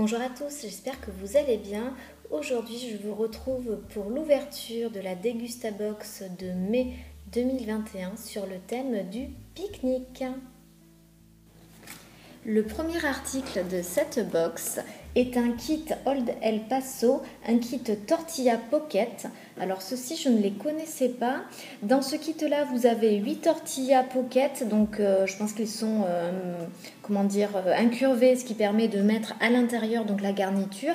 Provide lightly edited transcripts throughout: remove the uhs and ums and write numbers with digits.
Bonjour à tous, j'espère que vous allez bien. Aujourd'hui, je vous retrouve pour l'ouverture de la Dégustabox de mai 2021 sur le thème du pique-nique. Le premier article de cette box est un kit Old El Paso, un kit Tortilla Pocket. Alors ceux-ci, je ne les connaissais pas. Dans ce kit-là, vous avez 8 tortillas Pocket, donc je pense qu'ils sont incurvés, ce qui permet de mettre à l'intérieur donc la garniture.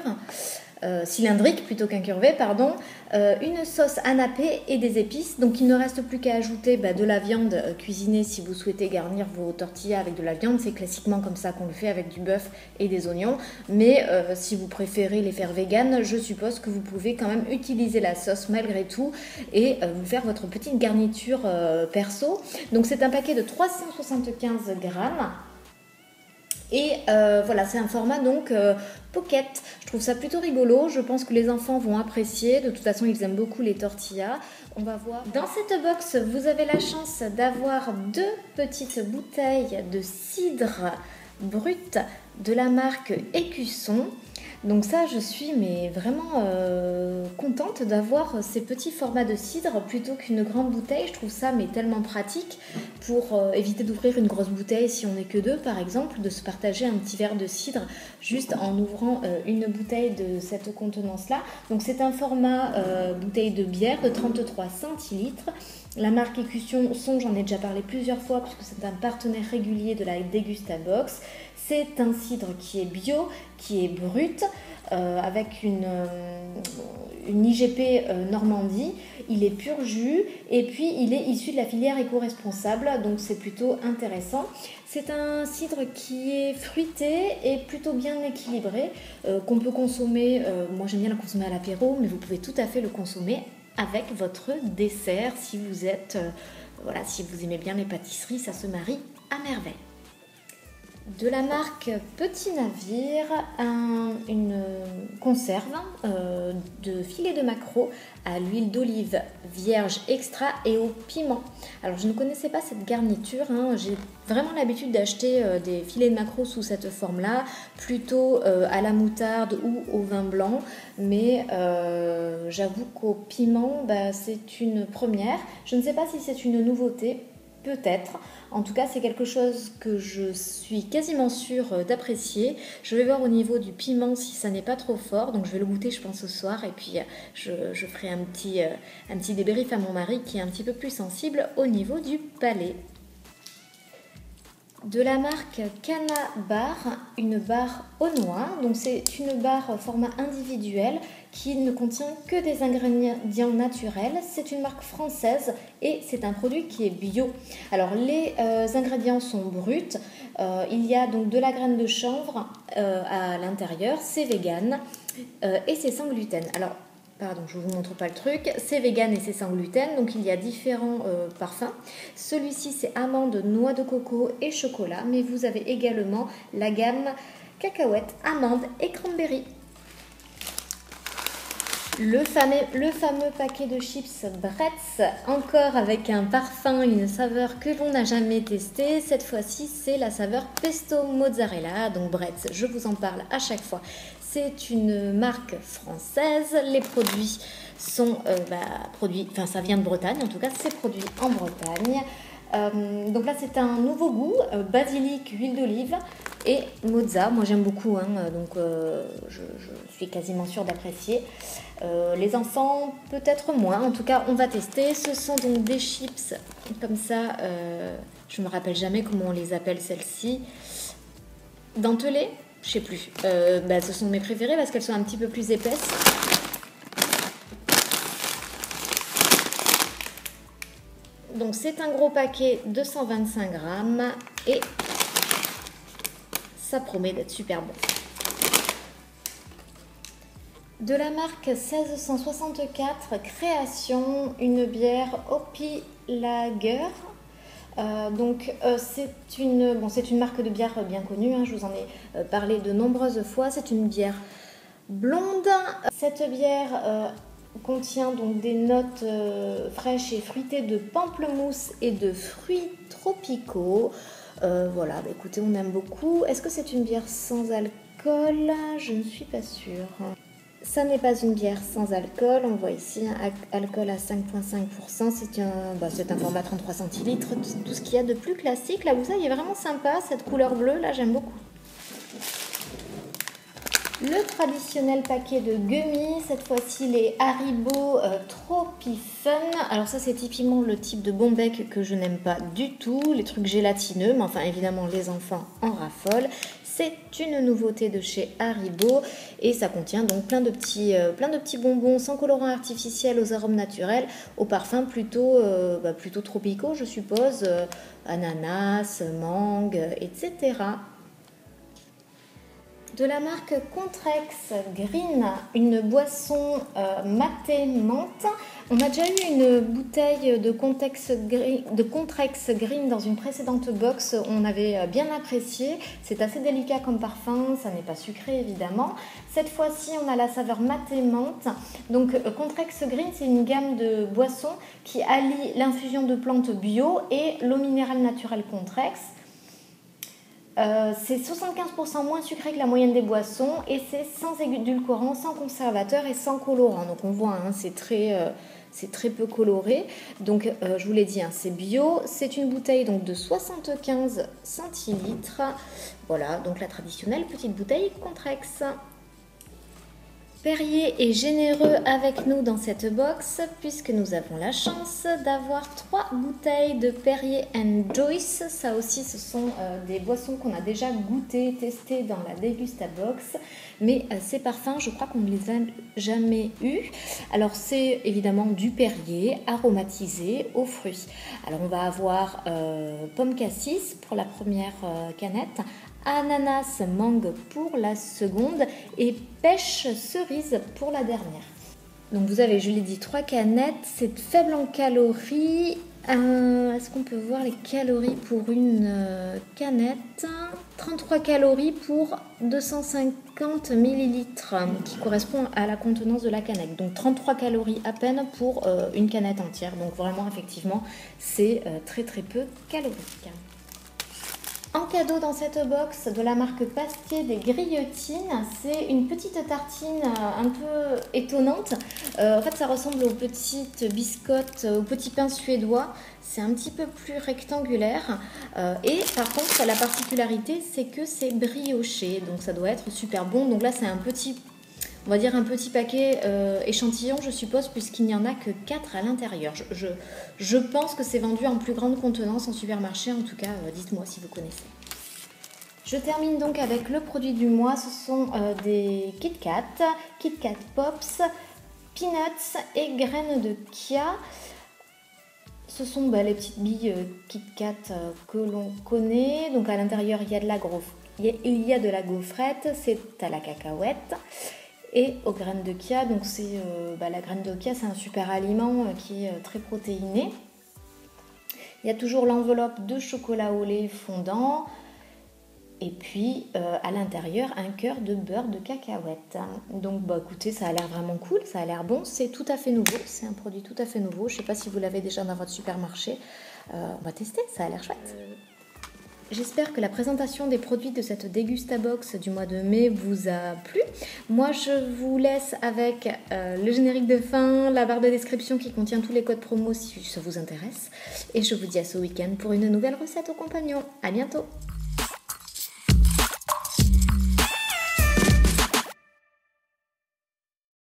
Cylindrique plutôt qu'incurvé, pardon, une sauce à napper et des épices. Donc il ne reste plus qu'à ajouter de la viande cuisinée si vous souhaitez garnir vos tortillas avec de la viande. C'est classiquement comme ça qu'on le fait avec du bœuf et des oignons. Mais si vous préférez les faire vegan, je suppose que vous pouvez quand même utiliser la sauce malgré tout et vous faire votre petite garniture perso. Donc c'est un paquet de 375 grammes. Et voilà, c'est un format donc pocket. Je trouve ça plutôt rigolo. Je pense que les enfants vont apprécier. De toute façon, ils aiment beaucoup les tortillas. On va voir. Dans cette box, vous avez la chance d'avoir 2 petites bouteilles de cidre brut de la marque Écusson. Donc ça, je suis vraiment contente d'avoir ces petits formats de cidre plutôt qu'une grande bouteille. Je trouve ça tellement pratique pour éviter d'ouvrir une grosse bouteille si on n'est que 2 par exemple, de se partager un petit verre de cidre juste en ouvrant une bouteille de cette contenance-là. Donc c'est un format bouteille de bière de 33 centilitres. La marque Écusson, j'en ai déjà parlé plusieurs fois puisque c'est un partenaire régulier de la Dégustabox. C'est un cidre qui est bio, qui est brut, avec une IGP Normandie. Il est pur jus et puis il est issu de la filière éco-responsable, donc c'est plutôt intéressant. C'est un cidre qui est fruité et plutôt bien équilibré, qu'on peut consommer, moi j'aime bien le consommer à l'apéro, mais vous pouvez tout à fait le consommer avec votre dessert si vous êtes, si vous aimez bien les pâtisseries, ça se marie à merveille. De la marque Petit Navire, une conserve de filet de maquereau à l'huile d'olive vierge extra et au piment. Alors je ne connaissais pas cette garniture, j'ai vraiment l'habitude d'acheter des filets de maquereau sous cette forme-là, plutôt à la moutarde ou au vin blanc, mais j'avoue qu'au piment, c'est une première. Je ne sais pas si c'est une nouveauté. Peut-être. En tout cas, c'est quelque chose que je suis quasiment sûre d'apprécier. Je vais voir au niveau du piment si ça n'est pas trop fort. Donc, je vais le goûter, je pense, ce soir. Et puis, je ferai un petit débrief à mon mari qui est un petit peu plus sensible au niveau du palais. De la marque Cana Bar, une barre aux noix. Donc c'est une barre format individuel qui ne contient que des ingrédients naturels. C'est une marque française et c'est un produit qui est bio. Alors les ingrédients sont bruts. Il y a donc de la graine de chanvre à l'intérieur. C'est vegan et c'est sans gluten. Alors pardon, je ne vous montre pas le truc. C'est vegan et c'est sans gluten, donc il y a différents parfums. Celui-ci, c'est amande, noix de coco et chocolat, mais vous avez également la gamme cacahuètes, amandes et cranberry. Le fameux paquet de chips Bretz, encore avec un parfum, une saveur que l'on n'a jamais testée. Cette fois-ci, c'est la saveur pesto mozzarella, donc Bretz, je vous en parle à chaque fois. C'est une marque française, les produits sont ça vient de Bretagne, en tout cas c'est produit en Bretagne. Donc là c'est un nouveau goût, basilic, huile d'olive et mozza. Moi j'aime beaucoup, donc je suis quasiment sûre d'apprécier. Les enfants peut-être moins, en tout cas on va tester. Ce sont donc des chips comme ça, je me rappelle jamais comment on les appelle celles-ci, dentelées. Je sais plus. Ce sont mes préférées parce qu'elles sont un petit peu plus épaisses. Donc c'est un gros paquet de 125 grammes et ça promet d'être super bon. De la marque 1664 Création, une bière Hoppy Lager. C'est une marque de bière bien connue, je vous en ai parlé de nombreuses fois. C'est une bière blonde. Cette bière contient donc des notes fraîches et fruitées de pamplemousse et de fruits tropicaux. Écoutez, on aime beaucoup. Est-ce que c'est une bière sans alcool ? alcool? Je ne suis pas sûre. Ça n'est pas une bière sans alcool. On voit ici un alcool à 5,5%. C'est un format 33 centilitres. Tout ce qu'il y a de plus classique. La bouteille est vraiment sympa. Cette couleur bleue, là, j'aime beaucoup. Le traditionnel paquet de gummies, cette fois-ci les Haribo Tropifun. Alors ça c'est typiquement le type de bon bec que je n'aime pas du tout, les trucs gélatineux, mais enfin évidemment les enfants en raffolent. C'est une nouveauté de chez Haribo et ça contient donc plein de petits bonbons sans colorant artificiel, aux arômes naturels, aux parfums plutôt tropicaux je suppose, ananas, mangue, etc. De la marque Contrex Green, une boisson matée menthe. On a déjà eu une bouteille de Contrex Green dans une précédente box. On avait bien apprécié. C'est assez délicat comme parfum, ça n'est pas sucré évidemment. Cette fois-ci, on a la saveur matée menthe. Donc Contrex Green, c'est une gamme de boissons qui allie l'infusion de plantes bio et l'eau minérale naturelle Contrex. C'est 75% moins sucré que la moyenne des boissons et c'est sans édulcorant, sans conservateur et sans colorant. Donc on voit, hein, c'est très peu coloré. Donc je vous l'ai dit, hein, c'est bio. C'est une bouteille donc, de 75 centilitres. Voilà, donc la traditionnelle petite bouteille Contrex. Perrier est généreux avec nous dans cette box puisque nous avons la chance d'avoir 3 bouteilles de Perrier & Joyce. Ça aussi, ce sont des boissons qu'on a déjà goûtées, testées dans la Dégustabox. Mais ces parfums, je crois qu'on ne les a jamais eus. Alors, c'est évidemment du Perrier aromatisé aux fruits. Alors, on va avoir pomme cassis pour la première canette, ananas mangue pour la seconde et pêche cerise pour la dernière. Donc vous avez, je l'ai dit, 3 canettes, c'est faible en calories. Est-ce qu'on peut voir les calories pour une canette? 33 calories pour 250 millilitres qui correspond à la contenance de la canette. Donc 33 calories à peine pour une canette entière. Donc vraiment effectivement c'est très peu calorique. En cadeau dans cette box de la marque Pastier des Grillotines, c'est une petite tartine un peu étonnante. En fait, ça ressemble aux petites biscottes, aux petits pains suédois. C'est un petit peu plus rectangulaire. Et par contre, la particularité, c'est que c'est brioché. Donc ça doit être super bon. Donc là, c'est un petit paquet échantillon, je suppose, puisqu'il n'y en a que 4 à l'intérieur. Je pense que c'est vendu en plus grande contenance en supermarché, en tout cas, dites-moi si vous connaissez. Je termine donc avec le produit du mois, ce sont des Kit Kat Pops, Peanuts et graines de chia. Ce sont les petites billes Kit Kat que l'on connaît. Donc à l'intérieur, il y a de la gaufrette, c'est à la cacahuète. Et aux graines de chia, donc la graine de chia, c'est un super aliment qui est très protéiné. Il y a toujours l'enveloppe de chocolat au lait fondant. Et puis à l'intérieur, un cœur de beurre de cacahuète. Donc écoutez, ça a l'air vraiment cool, ça a l'air bon. C'est tout à fait nouveau, c'est un produit tout à fait nouveau. Je ne sais pas si vous l'avez déjà dans votre supermarché. On va tester, ça a l'air chouette. J'espère que la présentation des produits de cette Dégustabox du mois de mai vous a plu. Moi, je vous laisse avec le générique de fin, la barre de description qui contient tous les codes promo si ça vous intéresse. Et je vous dis à ce week-end pour une nouvelle recette aux compagnons. À bientôt!